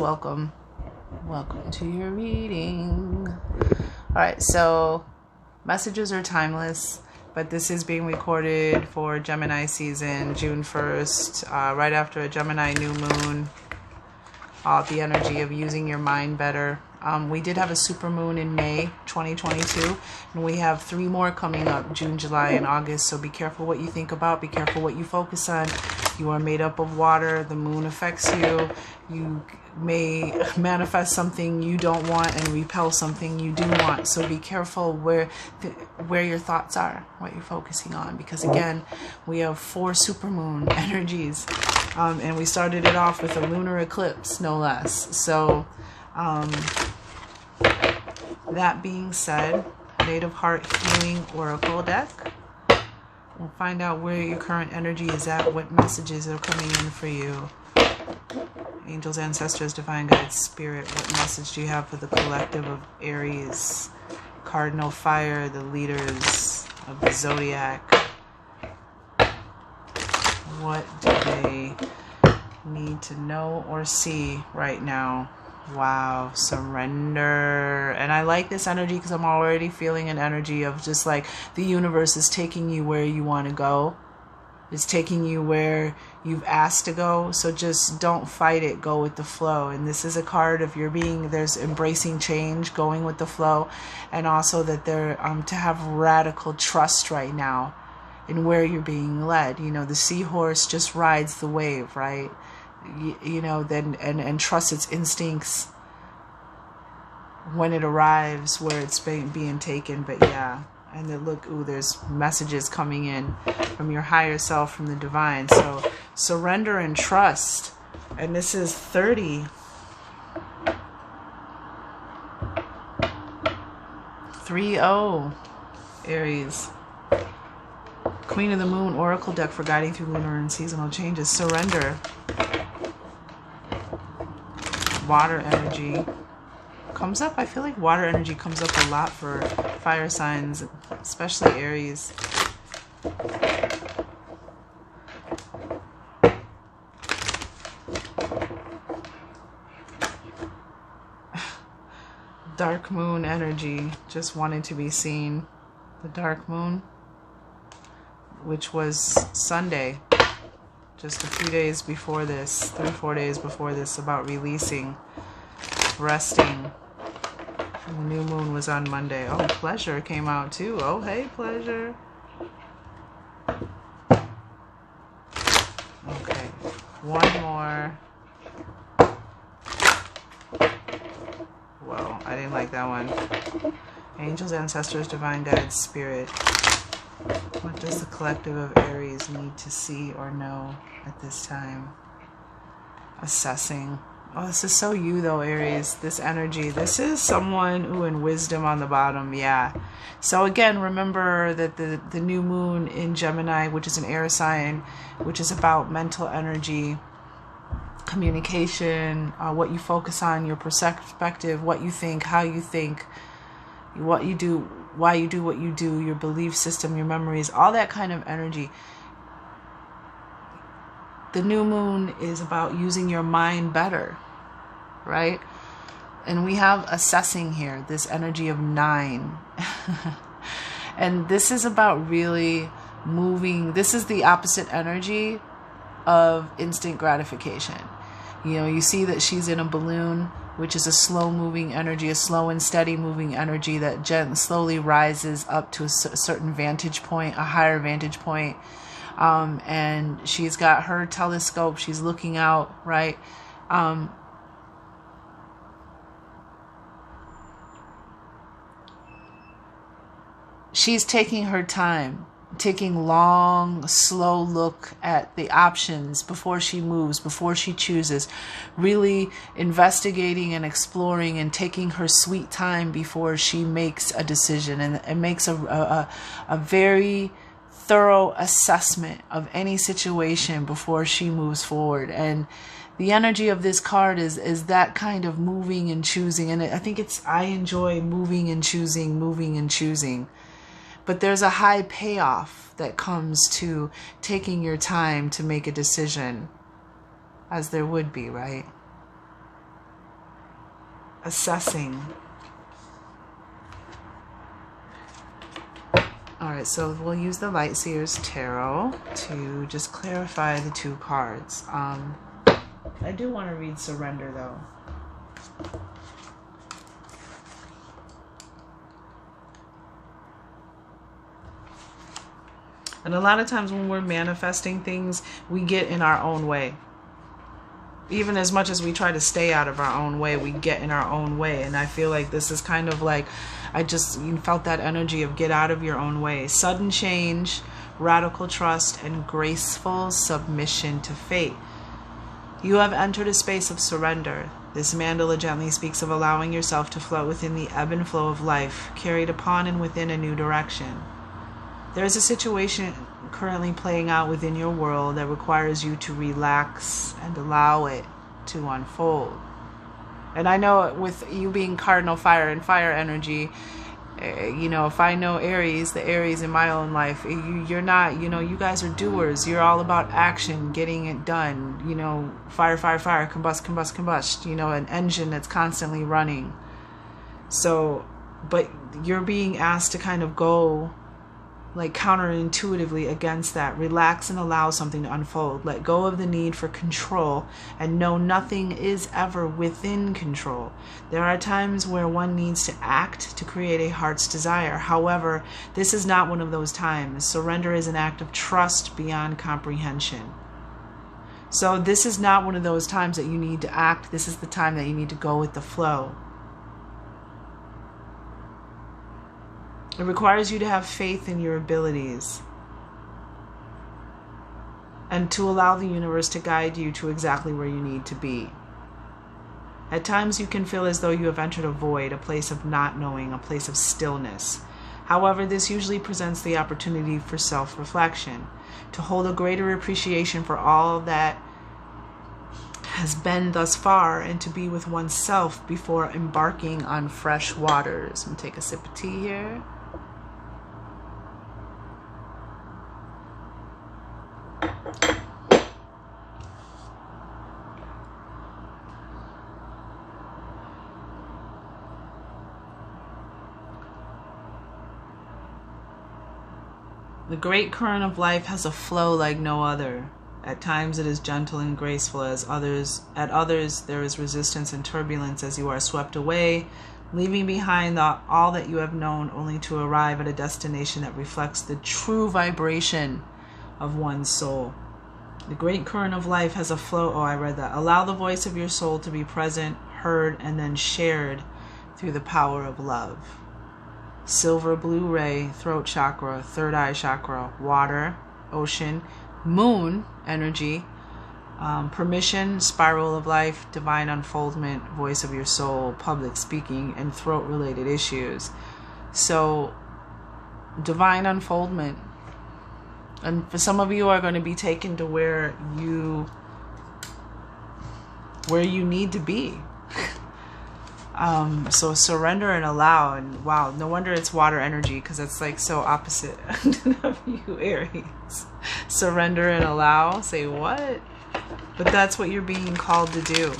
welcome to your reading. All right, so messages are timeless, but this is being recorded for Gemini season, June 1st, right after a Gemini new moon. The energy of using your mind better. We did have a super moon in May 2022, and we have 3 more coming up, June, July, and August. So be careful what you think about. Be careful what you focus on. You are made up of water. The moon affects you. You may manifest something you don't want and repel something you do want. So be careful where your thoughts are, what you're focusing on. Because again, we have 4 supermoon energies. And we started it off with a lunar eclipse, no less. So, that being said, Native Heart Healing Oracle deck. We'll find out where your current energy is at, what messages are coming in for you. Angels, ancestors, divine guides, spirit, what message do you have for the collective of Aries? Cardinal fire, the leaders of the zodiac. What do they need to know or see right now? Wow, surrender. And I like this energy because I'm already feeling an energy of just like the universe is taking you where you want to go. It's taking you where you've asked to go. So just don't fight it. Go with the flow. And this is a card of your being. There's embracing change, going with the flow. And also that they're to have radical trust right now in where you're being led. You know, the seahorse just rides the wave, right? You know, then and trust its instincts when it arrives where it's being taken. But yeah, and then look, ooh, there's messages coming in from your higher self, from the divine. So surrender and trust. And this is 30. 3-0, Aries. Queen of the Moon Oracle deck for guiding through lunar and seasonal changes. Surrender. Water energy comes up. I feel like water energy comes up a lot for fire signs, especially Aries. Dark moon energy, just wanted to be seen. The dark moon, which was Sunday, just a few days before this, 3-4 days before this, about releasing, resting. And the new moon was on Monday. Oh, pleasure came out too. Oh, hey, pleasure. Okay, one more. Whoa, I didn't like that one. Angels, ancestors, divine guides, spirit. What does the collective of Aries need to see or know at this time? Assessing. Oh, this is so you though, Aries. This energy. This is someone who in wisdom on the bottom. Yeah. So again, remember that the new moon in Gemini, which is an air sign, which is about mental energy, communication, what you focus on, your perspective, what you think, how you think, what you do, why you do what you do, your belief system, your memories, all that kind of energy. The new moon is about using your mind better, right? And we have assessing here, this energy of 9. And this is about really moving. This is the opposite energy of instant gratification. You know, you see that she's in a balloon, which is a slow moving energy, a slow and steady moving energy that slowly rises up to a certain vantage point, a higher vantage point. And she's got her telescope. She's looking out, right? She's taking her time, taking long, slow look at the options before she moves, before she chooses, really investigating and exploring and taking her sweet time before she makes a decision and makes a very thorough assessment of any situation before she moves forward. And the energy of this card is that kind of moving and choosing. And I think I enjoy moving and choosing. But there's a high payoff that comes to taking your time to make a decision, as there would be, right? assessing. Alright, so we'll use the Light Seers Tarot to just clarify the two cards. I do want to read Surrender, though. And a lot of times when we're manifesting things, we get in our own way. Even as much as we try to stay out of our own way, we get in our own way. And I feel like this is kind of like, you felt that energy of get out of your own way. Sudden change, radical trust, and graceful submission to fate. You have entered a space of surrender. This mandala gently speaks of allowing yourself to float within the ebb and flow of life, carried upon and within a new direction. There is a situation currently playing out within your world that requires you to relax and allow it to unfold. And I know with you being cardinal fire and fire energy, you know, if I know Aries, the Aries in my own life, you're not, you know, you guys are doers. You're all about action, getting it done, you know, fire, fire, fire, combust, combust, combust, you know, an engine that's constantly running. So, but you're being asked to kind of go like counterintuitively against that. Relax and allow something to unfold. Let go of the need for control and know nothing is ever within control. There are times where one needs to act to create a heart's desire. However, this is not one of those times. Surrender is an act of trust beyond comprehension. So this is not one of those times that you need to act. This is the time that you need to go with the flow. It requires you to have faith in your abilities and to allow the universe to guide you to exactly where you need to be. At times you can feel as though you have entered a void, a place of not knowing, a place of stillness. However, this usually presents the opportunity for self-reflection, to hold a greater appreciation for all that has been thus far and to be with oneself before embarking on fresh waters. I'm gonna take a sip of tea here. The great current of life has a flow like no other. At times it is gentle and graceful, at others there is resistance and turbulence as you are swept away, leaving behind all that you have known, only to arrive at a destination that reflects the true vibration of one's soul. The great current of life has a flow. Oh, I read that. Allow the voice of your soul to be present, heard, and then shared through the power of love. Silver blue ray, throat chakra, third eye chakra, water, ocean, moon energy, permission, spiral of life, divine unfoldment, voice of your soul, public speaking, and throat related issues. So divine unfoldment. And for some of you are going to be taken to where you need to be. So surrender and allow. And wow, no wonder it's water energy, because it's like so opposite of you, Aries. Surrender and allow. Say what? But that's what you're being called to do.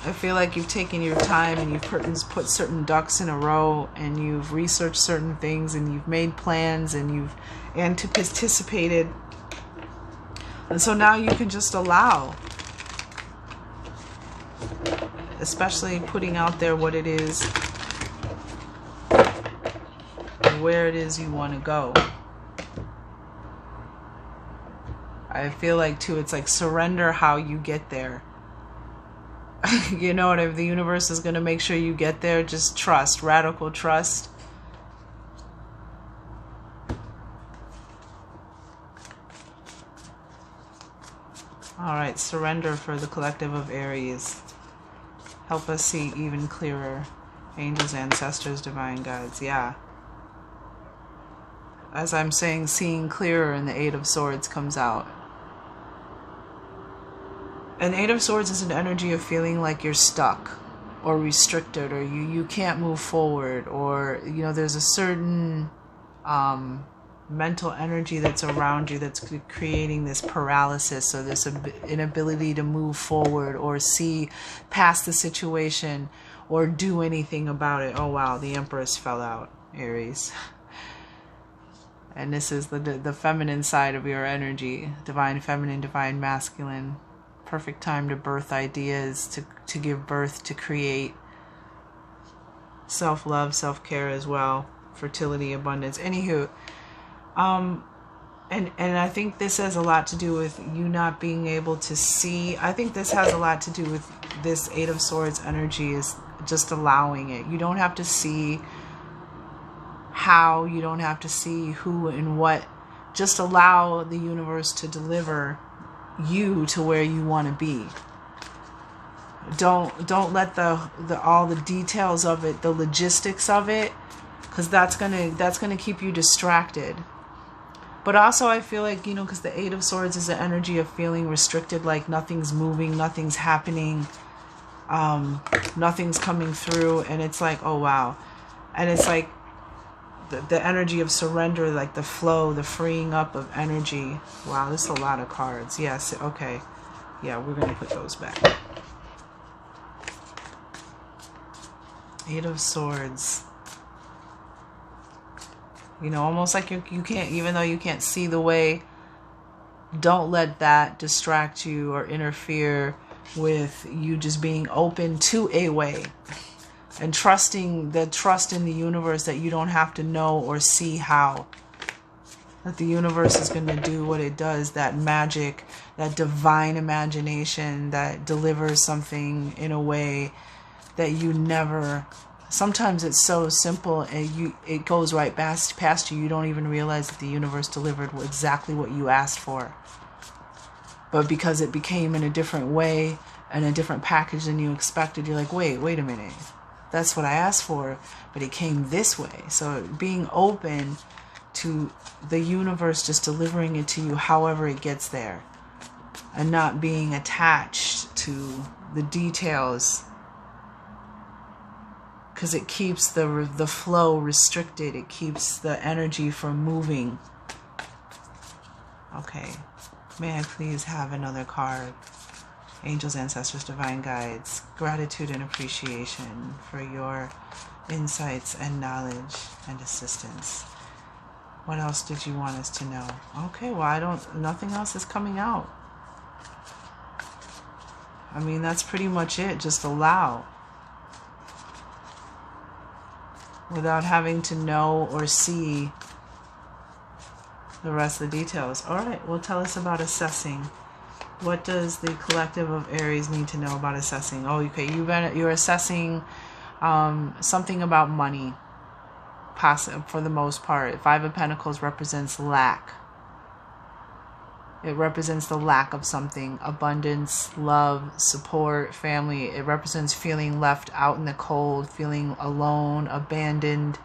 I feel like you've taken your time and you've put certain ducks in a row, and you've researched certain things, and you've made plans, and you've anticipated. And so now you can just allow, especially putting out there what it is, where it is you want to go. I feel like too, it's like surrender how you get there. You know what? If the universe is going to make sure you get there, just trust, radical trust. All right, surrender for the collective of Aries. Help us see even clearer. Angels, ancestors, divine guides. Yeah. As I'm saying, seeing clearer, and the Eight of Swords comes out. An Eight of Swords is an energy of feeling like you're stuck or restricted, or you can't move forward, or, you know, there's a certain mental energy that's around you that's creating this paralysis, or this inability to move forward or see past the situation or do anything about it. Oh wow, the Empress fell out, Aries. And this is the feminine side of your energy. Divine feminine, divine masculine. Perfect time to birth ideas, to give birth, to create. Self-love, self-care as well. Fertility, abundance. Anywho, and I think this has a lot to do with you not being able to see. I think this has a lot to do with this Eight of Swords energy, is just allowing it. You don't have to see how, you don't have to see who and what. Just allow the universe to deliver you to where you want to be. Don't let all the details of it, the logistics of it, because that's gonna keep you distracted. But also I feel like, you know, because the Eight of Swords is the energy of feeling restricted, like nothing's moving, nothing's happening, nothing's coming through, and it's like, oh wow. And it's like the energy of surrender, like the flow, the freeing up of energy. Wow, this is a lot of cards. Yes, okay. Yeah, we're going to put those back. Eight of Swords. You know, almost like you can't, even though you can't see the way, don't let that distract you or interfere with you just being open to a way. And trusting the trust in the universe that you don't have to know or see how. That the universe is going to do what it does. That magic, that divine imagination that delivers something in a way that you never... Sometimes it's so simple and it goes right past you. You don't even realize that the universe delivered exactly what you asked for. But because it became in a different way and a different package than you expected, you're like, wait a minute. That's what I asked for, but it came this way. So being open to the universe just delivering it to you however it gets there, and not being attached to the details, because it keeps the flow restricted. It keeps the energy from moving. Okay, may I please have another card? Angels, ancestors, divine guides, gratitude and appreciation for your insights and knowledge and assistance. What else did you want us to know? Okay, well, nothing else is coming out. I mean, that's pretty much it. Just allow. Without having to know or see the rest of the details. All right, well, tell us about assessing. What does the collective of Aries need to know about assessing? Oh, okay, you're assessing something about money, for the most part. Five of Pentacles represents lack. It represents the lack of something. Abundance, love, support, family. It represents feeling left out in the cold, feeling alone, abandoned,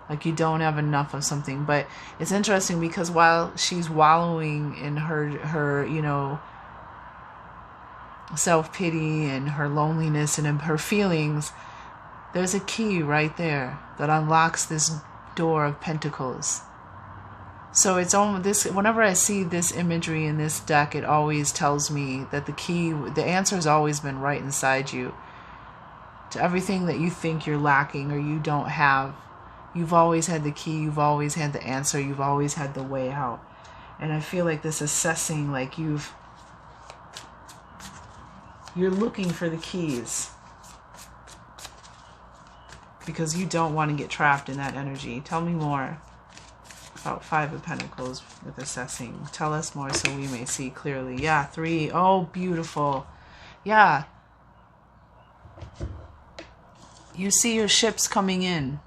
like you don't have enough of something. But it's interesting because while she's wallowing in her you know, self-pity and her loneliness and in her feelings, there's a key right there that unlocks this door of Pentacles. So it's almost this, whenever I see this imagery in this deck, it always tells me that the answer has always been right inside you. To everything that you think you're lacking or you don't have, you've always had the key, you've always had the answer, you've always had the way out. And I feel like this assessing, like you're looking for the keys. Because you don't want to get trapped in that energy. Tell me more about Five of Pentacles with assessing. Tell us more so we may see clearly. Yeah, 3. Oh, beautiful. Yeah. You see your ships coming in.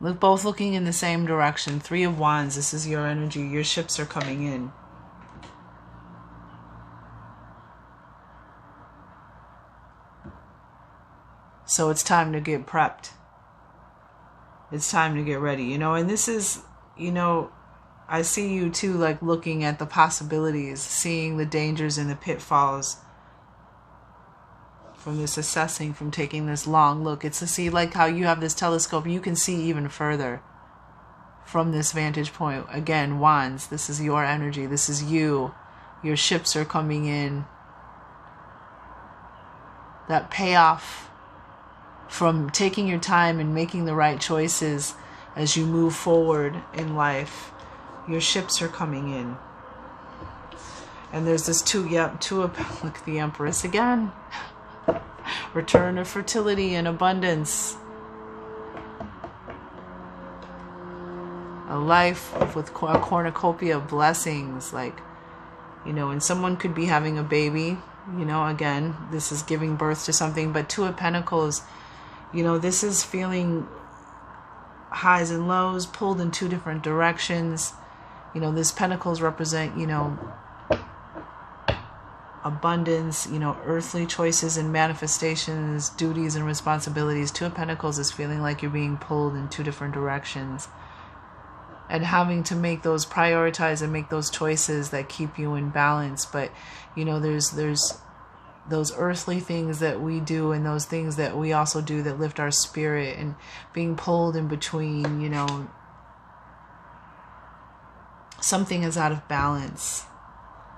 Look, both looking in the same direction. 3 of Wands. This is your energy. Your ships are coming in. So it's time to get prepped. It's time to get ready, you know. And this is, you know, I see you too, like looking at the possibilities, seeing the dangers and the pitfalls from this assessing, from taking this long look. It's to see, like how you have this telescope, you can see even further. from this vantage point. Again, wands, this is your energy. This is you. Your ships are coming in. That payoff from taking your time and making the right choices as you move forward in life. Your ships are coming in. And there's this look at the Empress again. Return of fertility and abundance. A life with a cornucopia of blessings. Like, you know, and someone could be having a baby. You know, again, this is giving birth to something. But Two of Pentacles, you know, this is feeling highs and lows, pulled in two different directions. You know, this Pentacles represent, you know, abundance, you know, earthly choices and manifestations, duties and responsibilities. Two of Pentacles is feeling like you're being pulled in two different directions and having to make those, prioritize and make those choices that keep you in balance. But, you know, there's those earthly things that we do and those things that we also do that lift our spirit, and being pulled in between, you know, something is out of balance.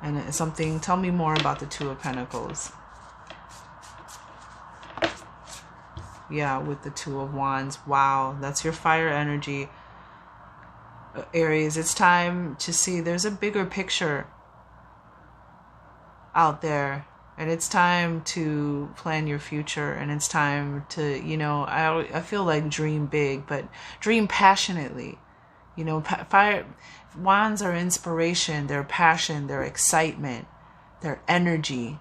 And something, tell me more about the Two of Pentacles. Yeah, with the Two of Wands. Wow, that's your fire energy. Aries, it's time to see there's a bigger picture out there. And it's time to plan your future. And it's time to, you know, I feel like dream big, but dream passionately. You know, fire wands are inspiration, their passion, their excitement, their energy,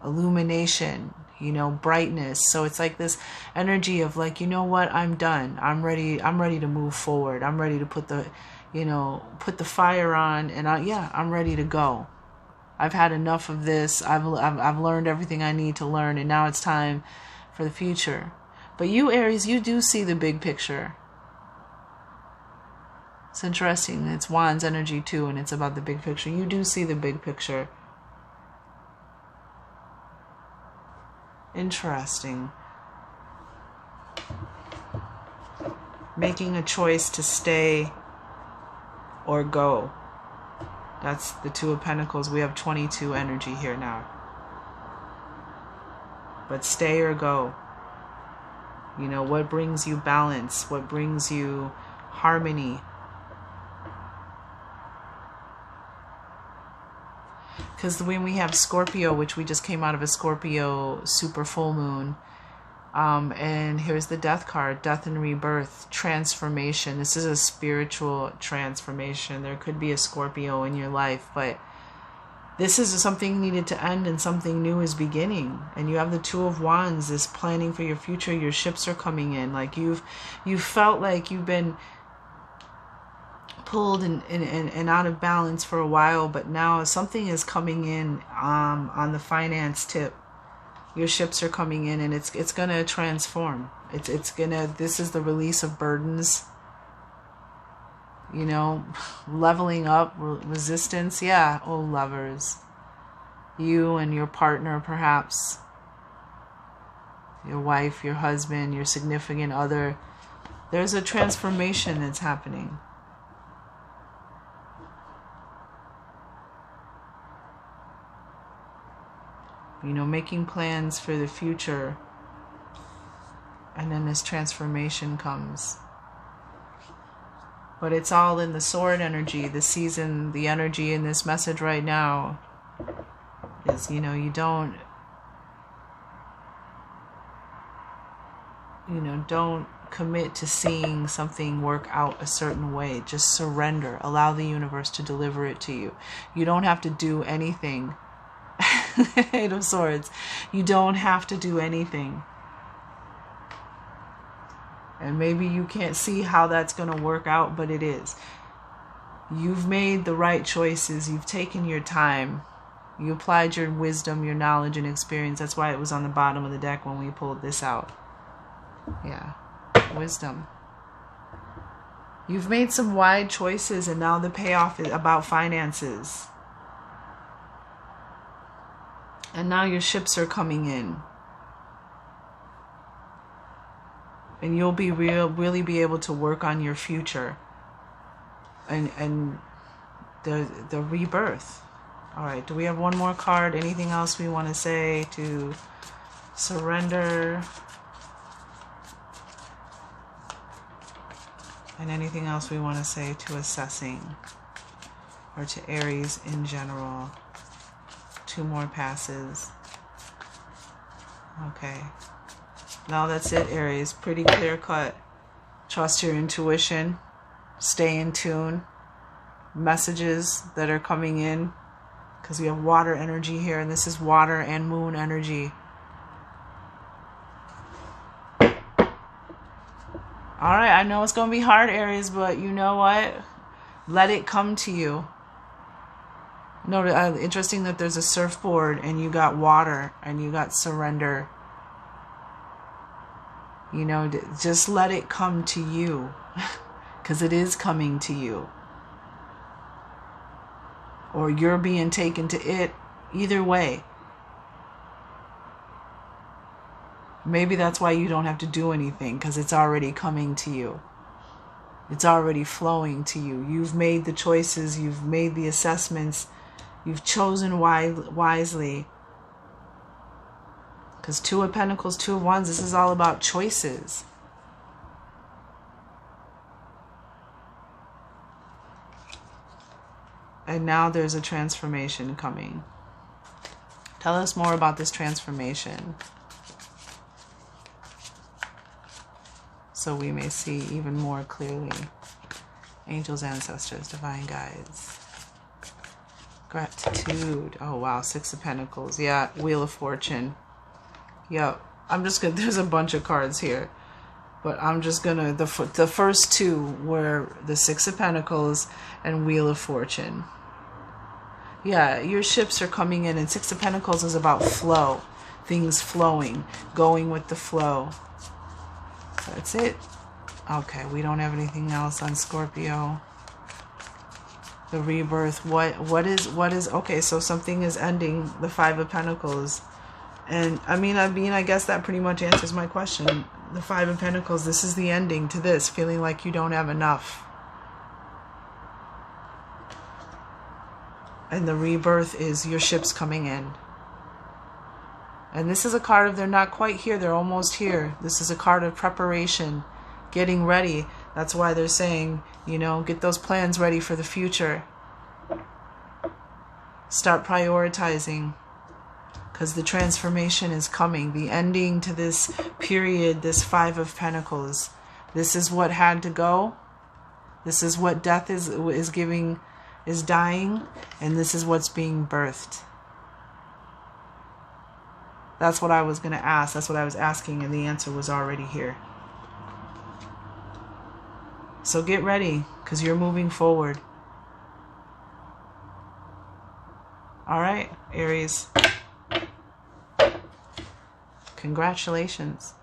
illumination, you know, brightness. So it's like this energy of like, you know what, I'm done. I'm ready to move forward. I'm ready to put the, you know, put the fire on, and I'm ready to go. I've had enough of this. I've learned everything I need to learn, and now it's time for the future. But you, Aries, you do see the big picture. It's interesting. It's Wands energy too, and it's about the big picture. You do see the big picture. Interesting. Making a choice to stay or go. That's the Two of Pentacles. We have 22 energy here now. But stay or go. You know, what brings you balance? What brings you harmony? Because when we have Scorpio, which we just came out of a Scorpio super full moon, and here's the Death card, death and rebirth, transformation. This is a spiritual transformation. There could be a Scorpio in your life, but this is something needed to end and something new is beginning. And you have the Two of Wands, this planning for your future. Your ships are coming in. Like you've felt like you've been pulled and out of balance for a while, but now something is coming in on the finance tip. Your ships are coming in, and it's gonna transform. This is the release of burdens, you know, leveling up, resistance. Yeah, oh lovers, you and your partner, perhaps your wife, your husband, your significant other. There's a transformation that's happening. You know, making plans for the future. And then this transformation comes. But it's all in the sword energy, the season, the energy in this message right now is, you know, don't commit to seeing something work out a certain way. Just surrender. Allow the universe to deliver it to you. You don't have to do anything. Eight of Swords. You don't have to do anything. And maybe you can't see how that's going to work out, but it is. You've made the right choices. You've taken your time. You applied your wisdom, your knowledge, and experience. That's why it was on the bottom of the deck when we pulled this out. Yeah. Wisdom. You've made some wide choices, and now the payoff is about finances. And now your ships are coming in. And you'll be really be able to work on your future. and the rebirth. All right, do we have one more card? Anything else we want to say to surrender? And anything else we want to say to assessing, or to Aries in general? 2 more passes. Okay. Now that's it, Aries. Pretty clear cut. Trust your intuition. Stay in tune. Messages that are coming in, because we have water energy here, and this is water and moon energy. All right, I know it's going to be hard, Aries, but you know what? Let it come to you. No, interesting that there's a surfboard and you got water and you got surrender. You know, just let it come to you, because it is coming to you. Or you're being taken to it. Either way. Maybe that's why you don't have to do anything, because it's already coming to you. It's already flowing to you. You've made the choices. You've made the assessments. You've chosen wisely. Because 2 of Pentacles, 2 of Wands, this is all about choices. And now there's a transformation coming. Tell us more about this transformation, so we may see even more clearly. Angels, ancestors, divine guides. Gratitude. Oh wow, 6 of Pentacles. Yeah, Wheel of Fortune. Yep. I'm just gonna, there's a bunch of cards here, but I'm just gonna, the first 2 were the 6 of Pentacles and Wheel of Fortune. Yeah, your ships are coming in, and 6 of Pentacles is about flow. Things flowing, going with the flow. That's it. Okay, we don't have anything else on Scorpio. The rebirth. What is okay, so something is ending. The 5 of Pentacles. And I guess that pretty much answers my question. The 5 of Pentacles, this is the ending to this, feeling like you don't have enough. And the rebirth is your ships coming in. And this is a card of they're not quite here, they're almost here. This is a card of preparation, getting ready. That's why they're saying, you know, get those plans ready for the future. Start prioritizing, because the transformation is coming. The ending to this period, this 5 of Pentacles. This is what had to go. This is what death is giving, is dying, and this is what's being birthed. That's what I was going to ask. That's what I was asking, and the answer was already here. So get ready, because you're moving forward. All right, Aries. Congratulations.